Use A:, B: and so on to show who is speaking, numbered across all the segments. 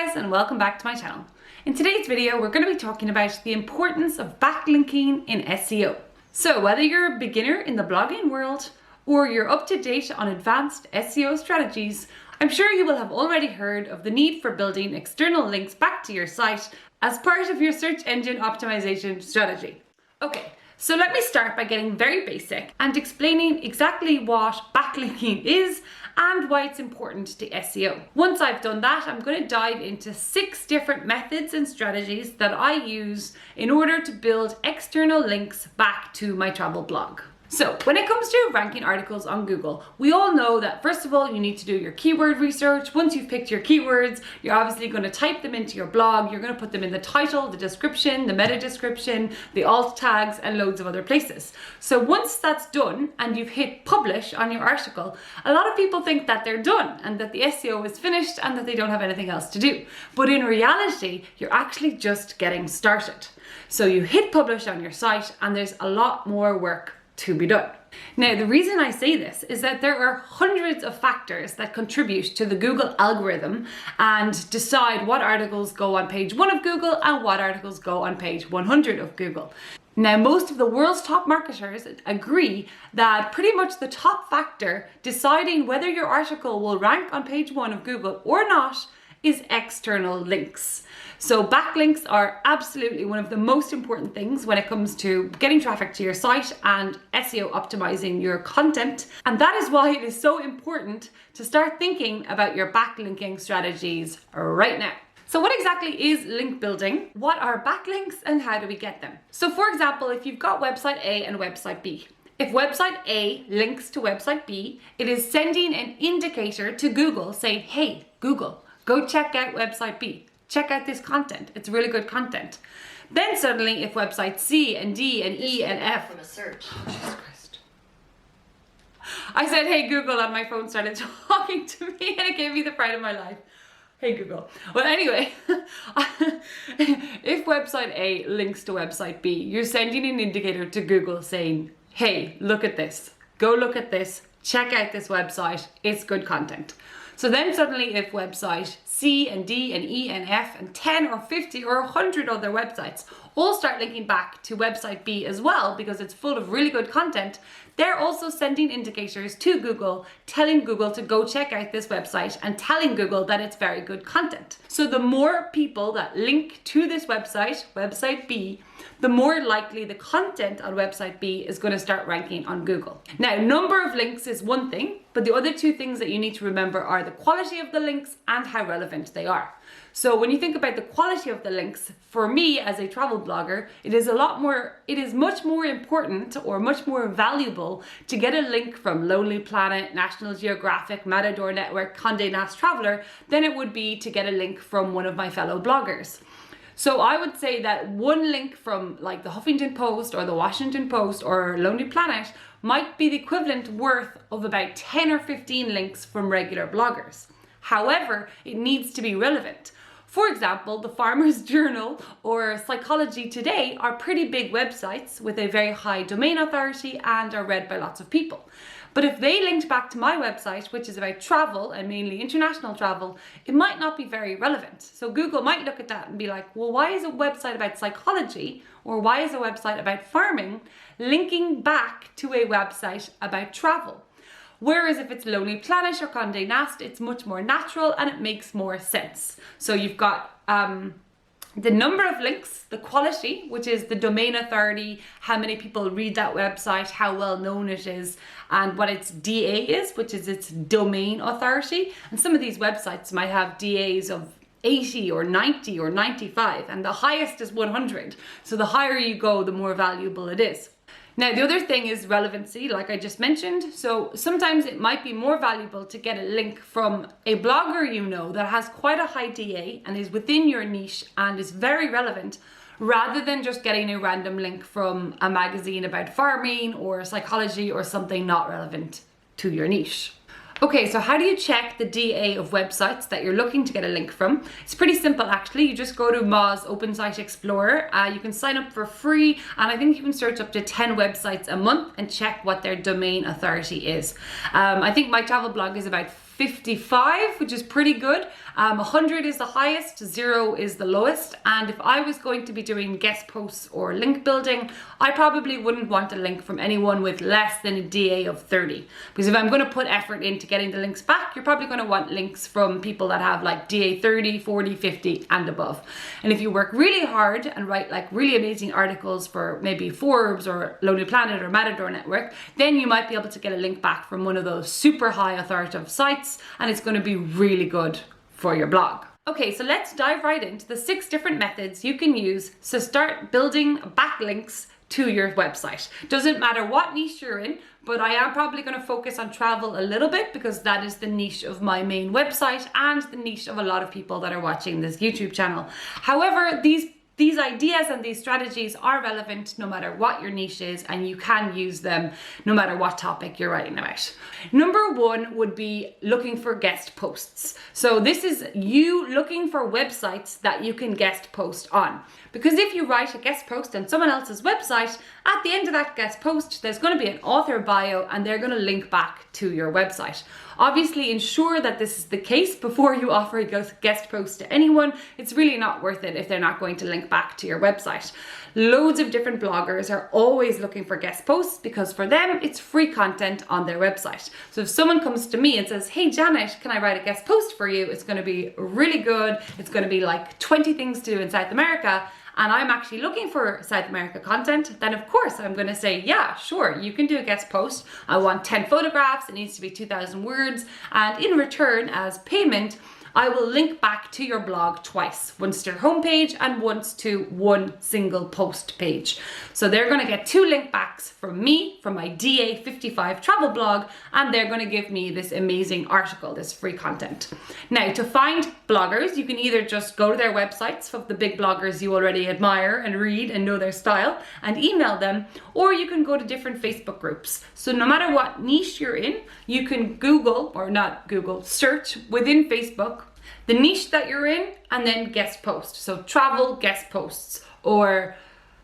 A: guys, and welcome back to my channel. In today's video, we're going to be talking about the importance of backlinking in SEO. So whether you're a beginner in the blogging world or you're up to date on advanced SEO strategies, I'm sure you will have already heard of the need for building external links back to your site as part of your search engine optimization strategy. Okay, so let me start by getting very basic and explaining exactly what backlinking is and why it's important to SEO. Once I've done that, I'm going to dive into 6 different methods and strategies that I use in order to build external links back to my travel blog. So when it comes to ranking articles on Google, we all know that first of all, you need to do your keyword research. Once you've picked your keywords, you're obviously going to type them into your blog. You're going to put them in the title, the description, the meta description, the alt tags, and loads of other places. So once that's done and you've hit publish on your article, a lot of people think that they're done and that the SEO is finished and that they don't have anything else to do. But in reality, you're actually just getting started. So you hit publish on your site and there's a lot more work to be done. Now, the reason I say this is that there are hundreds of factors that contribute to the Google algorithm and decide what articles go on page 1 of Google and what articles go on page 100 of Google. Now, most of the world's top marketers agree that pretty much the top factor deciding whether your article will rank on page 1 of Google or not is external links. So backlinks are absolutely one of the most important things when it comes to getting traffic to your site and SEO optimizing your content. And that is why it is so important to start thinking about your backlinking strategies right now. So what exactly is link building? What are backlinks and how do we get them? So for example, if you've got website A and website B, if website A links to website B, it is sending an indicator to Google saying, hey, Google, go check out website B. Check out this content. It's really good content. Then suddenly, if website C and D and E and F...
B: From a search.
A: Oh, Jesus Christ. I said, hey Google, and my phone started talking to me and it gave me the fright of my life. Hey Google. Well, anyway, if website A links to website B, you're sending an indicator to Google saying, hey, look at this. Go look at this. Check out this website. It's good content. So then suddenly if website C and D and E and F and 10 or 50 or 100 other websites all start linking back to website B as well because it's full of really good content, they're also sending indicators to Google, telling Google to go check out this website and telling Google that it's very good content. So the more people that link to this website, website B, the more likely the content on website B is going to start ranking on Google. Now, number of links is one thing, but the other 2 things that you need to remember are the quality of the links and how relevant they are. So when you think about the quality of the links, for me as a travel blogger, it is much more important or much more valuable to get a link from Lonely Planet, National Geographic, Matador Network, Condé Nast Traveler than it would be to get a link from one of my fellow bloggers. So I would say that one link from like the Huffington Post or the Washington Post or Lonely Planet might be the equivalent worth of about 10 or 15 links from regular bloggers. However, it needs to be relevant. For example, the Farmer's Journal or Psychology Today are pretty big websites with a very high domain authority and are read by lots of people. But if they linked back to my website, which is about travel and mainly international travel, it might not be very relevant. So Google might look at that and be like, well, why is a website about psychology or why is a website about farming linking back to a website about travel? Whereas if it's Lonely Planet or Condé Nast, it's much more natural and it makes more sense. So you've got the number of links, the quality, which is the domain authority, how many people read that website, how well known it is, and what its DA is, which is its domain authority. And some of these websites might have DAs of 80 or 90 or 95, and the highest is 100. So the higher you go, the more valuable it is. Now, the other thing is relevancy, like I just mentioned. So sometimes it might be more valuable to get a link from a blogger you know that has quite a high DA and is within your niche and is very relevant, rather than just getting a random link from a magazine about farming or psychology or something not relevant to your niche. Okay, so how do you check the DA of websites that you're looking to get a link from? It's pretty simple actually. You just go to Moz Open Site Explorer. You can sign up for free and I think you can search up to 10 websites a month and check what their domain authority is. I think my travel blog is about 55, which is pretty good. 100 is the highest, 0 is the lowest. And if I was going to be doing guest posts or link building, I probably wouldn't want a link from anyone with less than a DA of 30. Because if I'm going to put effort into getting the links back, you're probably going to want links from people that have like DA 30, 40, 50 and above. And if you work really hard and write like really amazing articles for maybe Forbes or Lonely Planet or Matador Network, then you might be able to get a link back from one of those super high authoritative sites, and it's going to be really good for your blog. Okay, so let's dive right into the 6 different methods you can use to start building backlinks to your website. Doesn't matter what niche you're in, but I am probably going to focus on travel a little bit because that is the niche of my main website and the niche of a lot of people that are watching this YouTube channel. However, these ideas and these strategies are relevant no matter what your niche is, and you can use them no matter what topic you're writing about. Number 1 would be looking for guest posts. So this is you looking for websites that you can guest post on. Because if you write a guest post on someone else's website, at the end of that guest post, there's going to be an author bio and they're going to link back to your website. Obviously, ensure that this is the case before you offer a guest post to anyone. It's really not worth it if they're not going to link back to your website. Loads of different bloggers are always looking for guest posts because for them, it's free content on their website. So if someone comes to me and says, hey, Janet, can I write a guest post for you? It's going to be really good. It's going to be like 20 things to do in South America. And I'm actually looking for South America content, then of course I'm going to say, yeah, sure, you can do a guest post. I want 10 photographs, it needs to be 2,000 words, and in return, as payment, I will link back to your blog twice, once to your homepage and once to one single post page. So they're going to get 2 link backs from me, from my DA55 travel blog, and they're going to give me this amazing article, this free content. Now, to find bloggers, you can either just go to their websites of the big bloggers you already admire and read and know their style and email them, or you can go to different Facebook groups. So no matter what niche you're in, you can search within Facebook the niche that you're in and then guest post. So travel guest posts or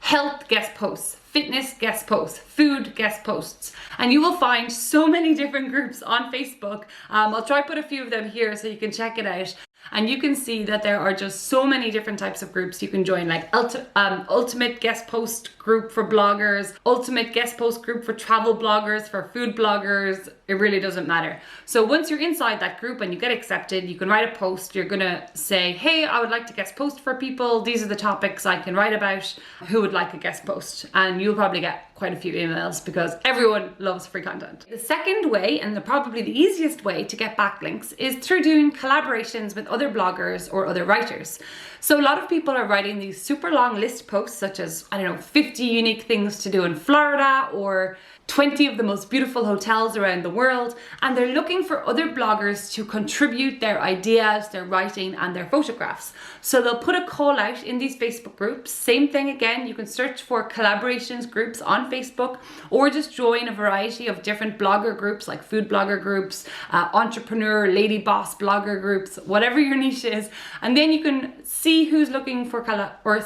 A: health guest posts, fitness guest posts, food guest posts. And you will find so many different groups on Facebook. I'll try to put a few of them here so you can check it out. And you can see that there are just so many different types of groups you can join, like ultimate guest post group for bloggers, ultimate guest post group for travel bloggers, for food bloggers. It really doesn't matter. So once you're inside that group and you get accepted, you can write a post. You're gonna say, hey, I would like to guest post for people. These are the topics I can write about. Who would like a guest post? And you'll probably get quite a few emails because everyone loves free content. The second way, and probably the easiest way to get backlinks, is through doing collaborations with other bloggers or other writers. So a lot of people are writing these super long list posts such as, 50 unique things to do in Florida or 20 of the most beautiful hotels around the world, and they're looking for other bloggers to contribute their ideas, their writing, and their photographs. So they'll put a call out in these Facebook groups. Same thing again, you can search for collaborations groups on Facebook, or just join a variety of different blogger groups like food blogger groups, entrepreneur, lady boss blogger groups, whatever your niche is, and then you can see who's looking for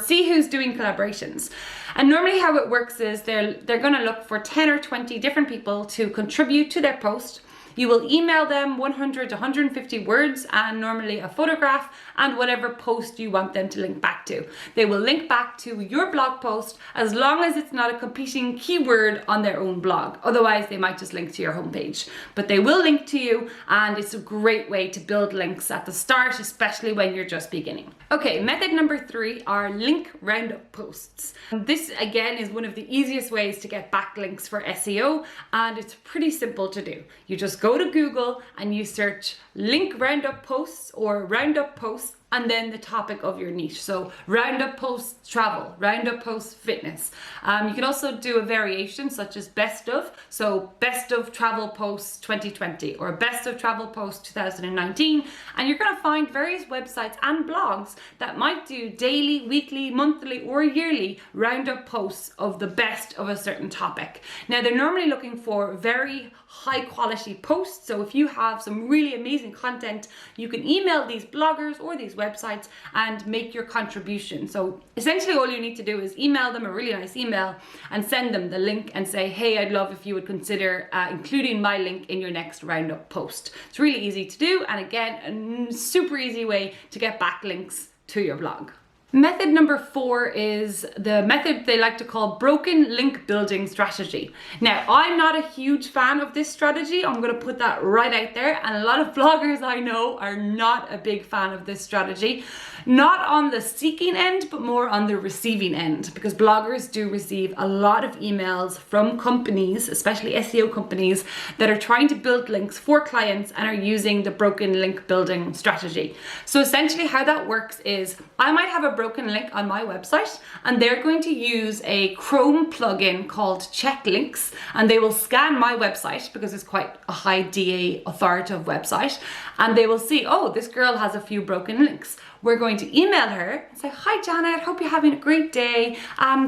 A: see who's doing collaborations. And normally how it works is they're going to look for 10 or 20 different people to contribute to their post. You will email them 100 to 150 words and normally a photograph and whatever post you want them to link back to. They will link back to your blog post as long as it's not a competing keyword on their own blog. Otherwise, they might just link to your homepage. But they will link to you, and it's a great way to build links at the start, especially when you're just beginning. Okay, method number 3 are link roundup posts. This again is one of the easiest ways to get backlinks for SEO, and it's pretty simple to do. You just go to Google and you search link roundup posts or roundup posts and then the topic of your niche. So roundup posts travel, roundup posts fitness. You can also do a variation such as best of. So best of travel posts 2020 or best of travel posts 2019. And you're going to find various websites and blogs that might do daily, weekly, monthly or yearly roundup posts of the best of a certain topic. Now they're normally looking for very high quality posts. So if you have some really amazing content, you can email these bloggers or these websites and make your contribution. So essentially all you need to do is email them a really nice email and send them the link and say, hey, I'd love if you would consider including my link in your next roundup post. It's really easy to do, and again, a super easy way to get backlinks to your blog. Method number 4 is the method they like to call broken link building strategy. Now, I'm not a huge fan of this strategy. I'm going to put that right out there. And a lot of bloggers I know are not a big fan of this strategy. Not on the seeking end, but more on the receiving end, because bloggers do receive a lot of emails from companies, especially SEO companies, that are trying to build links for clients and are using the broken link building strategy. So essentially how that works is I might have a broken link on my website and they're going to use a Chrome plugin called Checklinks, and they will scan my website because it's quite a high DA authoritative website, and they will see, oh, this girl has a few broken links. We're going to email her and say, hi Janet, hope you're having a great day.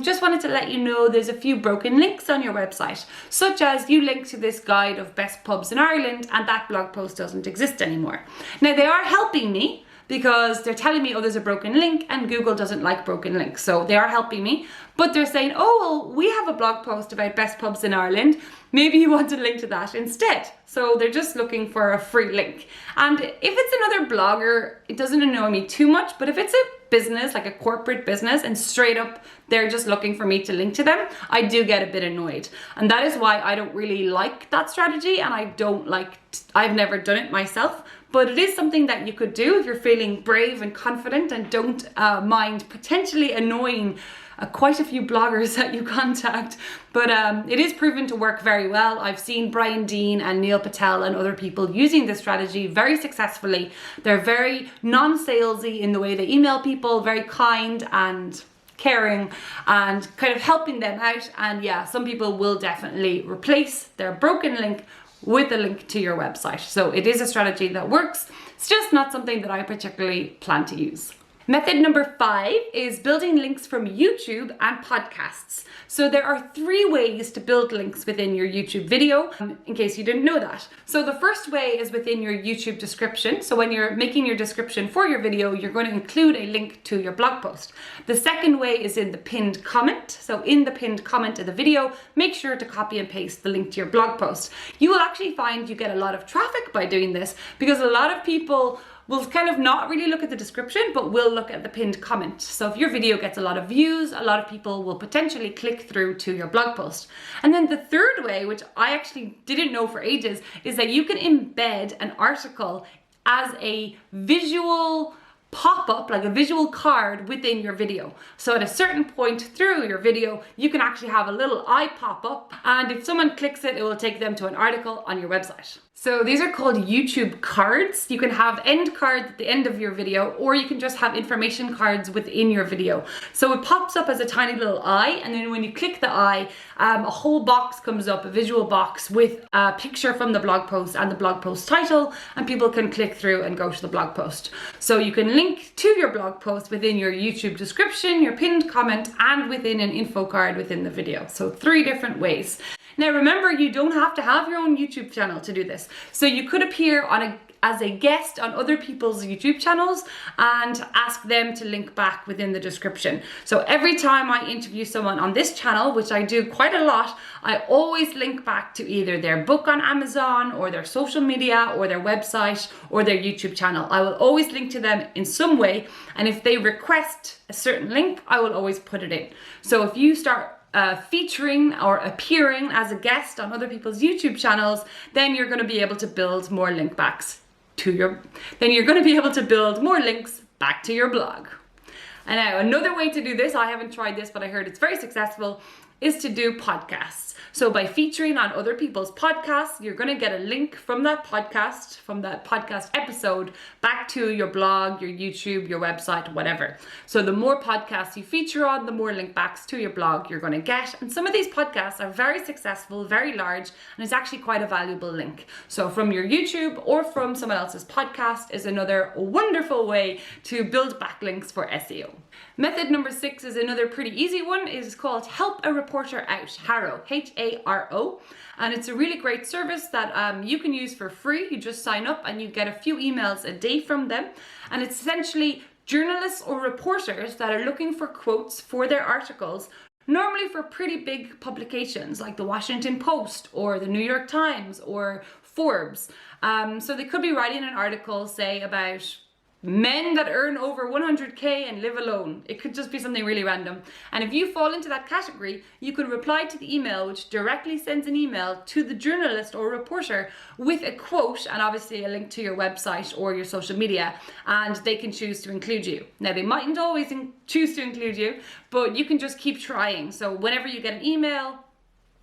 A: Just wanted to let you know there's a few broken links on your website, such as you link to this guide of best pubs in Ireland and that blog post doesn't exist anymore. Now they are helping me because they're telling me, oh, there's a broken link and Google doesn't like broken links. So they are helping me, but they're saying, oh, well, we have a blog post about best pubs in Ireland. Maybe you want to link to that instead. So they're just looking for a free link. And if it's another blogger, it doesn't annoy me too much, but if it's a business, like a corporate business, and straight up they're just looking for me to link to them, I do get a bit annoyed. And that is why I don't really like that strategy, and I've never done it myself, but it is something that you could do if you're feeling brave and confident and don't mind potentially annoying quite a few bloggers that you contact. But it is proven to work very well. I've seen Brian Dean and Neil Patel and other people using this strategy very successfully. They're very non-salesy in the way they email people, very kind and caring and kind of helping them out. And yeah, some people will definitely replace their broken link with a link to your website. So it is a strategy that works. It's just not something that I particularly plan to use. Method number 5 is building links from YouTube and podcasts. So there are 3 ways to build links within your YouTube video, in case you didn't know that. So the first way is within your YouTube description. So when you're making your description for your video, you're going to include a link to your blog post. The second way is in the pinned comment. So in the pinned comment of the video, make sure to copy and paste the link to your blog post. You will actually find you get a lot of traffic by doing this, because a lot of people will kind of not really look at the description, but will look at the pinned comment. So if your video gets a lot of views, a lot of people will potentially click through to your blog post. And then the third way, which I actually didn't know for ages, is that you can embed an article as a visual pop-up, like a visual card within your video. So at a certain point through your video, you can actually have a little eye pop up, and if someone clicks it, it will take them to an article on your website. So these are called YouTube cards. You can have end cards at the end of your video, or you can just have information cards within your video. So it pops up as a tiny little eye, and then when you click the eye, a whole box comes up, a visual box with a picture from the blog post and the blog post title, and people can click through and go to the blog post. So you can link to your blog post within your YouTube description, your pinned comment, and within an info card within the video. So 3 different ways. Now remember, you don't have to have your own YouTube channel to do this. So you could appear as a guest on other people's YouTube channels and ask them to link back within the description. So every time I interview someone on this channel, which I do quite a lot, I always link back to either their book on Amazon or their social media or their website or their YouTube channel. I will always link to them in some way, and if they request a certain link, I will always put it in. So if you start featuring or appearing as a guest on other people's YouTube channels, then you're going to be able to build more link backs to your, then you're going to be able to build more links back to your blog. And now another way to do this, I haven't tried this, but I heard it's very successful, is to do podcasts. So by featuring on other people's podcasts, you're going to get a link from that podcast episode back to your blog, your YouTube, your website, whatever. So the more podcasts you feature on, the more link backs to your blog you're going to get. And some of these podcasts are very successful, very large, and it's actually quite a valuable link. So from your YouTube or from someone else's podcast is another wonderful way to build backlinks for SEO. Method number 6 is another pretty easy one. It is called help a reporter out, HARO, HARO. And it's a really great service that you can use for free. You just sign up and you get a few emails a day from them. And it's essentially journalists or reporters that are looking for quotes for their articles, normally for pretty big publications like the Washington Post or the New York Times or Forbes. So they could be writing an article, say, about men that earn over 100k and live alone. It could just be something really random. And if you fall into that category, you could reply to the email, which directly sends an email to the journalist or reporter with a quote and obviously a link to your website or your social media, and they can choose to include you. Now, they mightn't always choose to include you, but you can just keep trying. So whenever you get an email,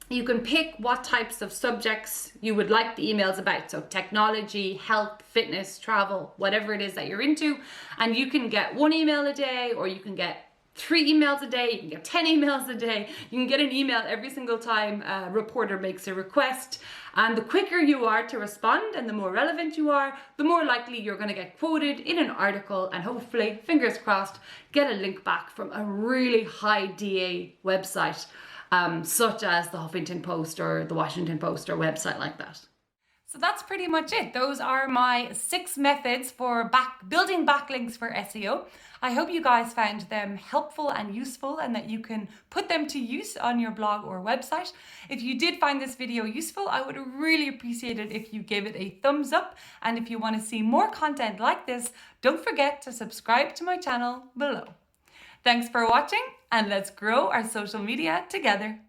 A: you can pick what types of subjects you would like the emails about. So technology, health, fitness, travel, whatever it is that you're into. And you can get 1 email a day, or you can get 3 emails a day, you can get 10 emails a day. You can get an email every single time a reporter makes a request. And the quicker you are to respond and the more relevant you are, the more likely you're going to get quoted in an article and hopefully, fingers crossed, get a link back from a really high DA website. Such as the Huffington Post or the Washington Post or website like that. So that's pretty much it. Those are my 6 methods for building backlinks for SEO. I hope you guys found them helpful and useful and that you can put them to use on your blog or website. If you did find this video useful, I would really appreciate it if you gave it a thumbs up. And if you want to see more content like this, don't forget to subscribe to my channel below. Thanks for watching, and let's grow our social media together.